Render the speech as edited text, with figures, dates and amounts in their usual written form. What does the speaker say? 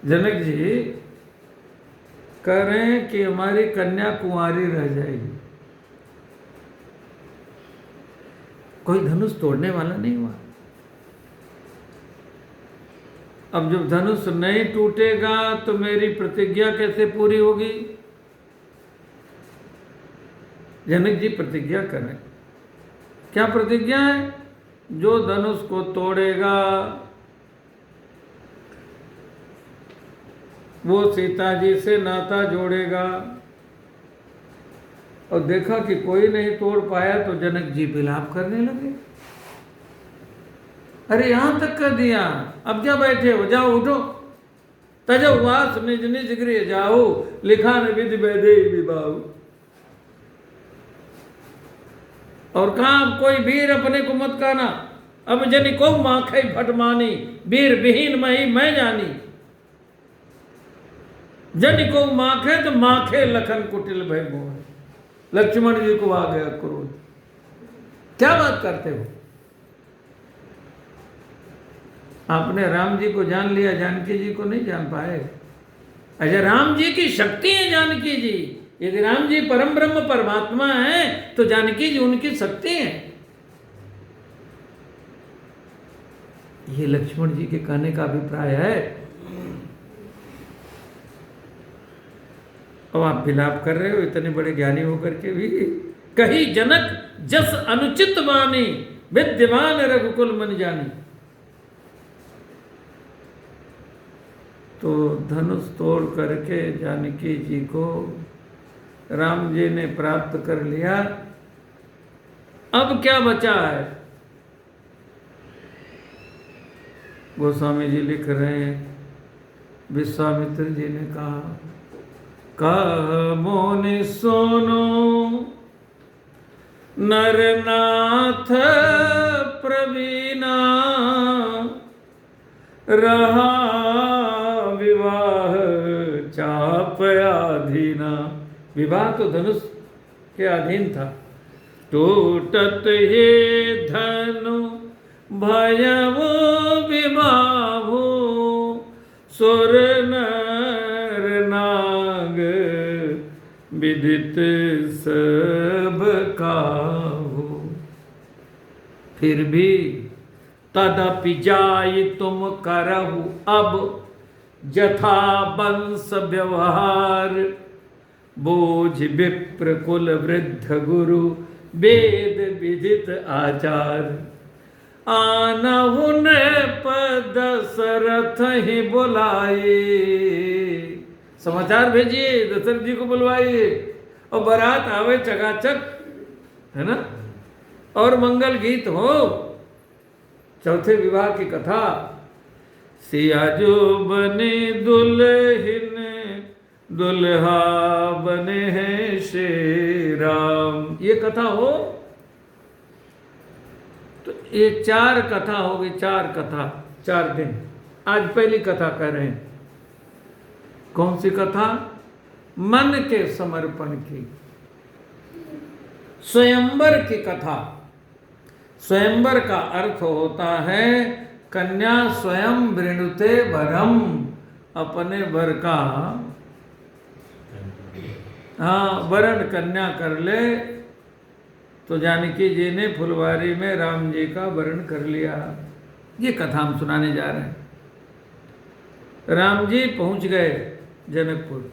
जनक जी कह रहे हैं कि हमारी कन्या कुंवारी रह जाएगी, कोई धनुष तोड़ने वाला नहीं हुआ। अब जब धनुष नहीं टूटेगा तो मेरी प्रतिज्ञा कैसे पूरी होगी? जनक जी प्रतिज्ञा करें। क्या प्रतिज्ञा है? जो धनुष को तोड़ेगा वो सीता जी से नाता जोड़ेगा। और देखा कि कोई नहीं तोड़ पाया तो जनक जी विलाप करने लगे। अरे यहां तक कर दिया, अब क्या बैठे हो, जाओ उठो। तजो वास निज निज गृह जाओ, लिखा न विधि वैदे विबाहु। और कहा कोई वीर अपने को मत कहना, अब जनि को माखे फटमानी, वीर विहीन मही मैं जानी। जनि को माखे तो माखे लखन कुटिल भय मोह। लक्ष्मण जी को आ गया क्रोध, क्या बात करते हो? आपने राम जी को जान लिया, जानकी जी को नहीं जान पाए। अच्छा, राम जी की शक्ति है जानकी जी। यदि राम जी परम ब्रह्म परमात्मा है तो जानकी जी उनकी शक्ति है। ये लक्ष्मण जी के कहने का अभिप्राय है। अब आप विलाप कर रहे हो इतने बड़े ज्ञानी होकर के भी। कही जनक जस अनुचित वाणी, विद्यमान रघुकुल मन जानी। तो धनुष तोड़ करके जानकी जी को राम जी ने प्राप्त कर लिया। अब क्या बचा है? गोस्वामी जी लिख रहे हैं, विश्वामित्र जी ने कहा, कह मोनि सोनो नरनाथ प्रवीणा, रहा विवाह चाप अधीना। विवाह तो धनुष के अधीन था। टूटत हे धनु भयवो विबाहु, सुर नर नाग विदित सब काहू। फिर भी तदपि जाय तुम करहु अब, जथा वंश व्यवहार। बोझ विप्र कुल वृद्ध गुरु, वेद विदित आचार। आनहु पद शरथ ही बुलाए। समाचार भेजिए, दशरथ जी को बुलवाइए और बारात आवे चकाचक, है ना, और मंगल गीत हो। चौथे विवाह की कथा। सिया जो बने दुल्हन, दुल्हा बने हैं श्री राम, ये कथा हो। तो ये 4 कथा होगी, 4 कथा 4 दिन। आज पहली कथा कह रहे हैं। कौन सी कथा? मन के समर्पण की, स्वयंवर की कथा। स्वयंवर का अर्थ होता है कन्या स्वयं वृणुते वरम, अपने वर का वरण कन्या कर ले। तो जानकी जी ने फुलवारी में राम जी का वरण कर लिया। ये कथा हम सुनाने जा रहे हैं। राम जी पहुंच गए जनकपुर।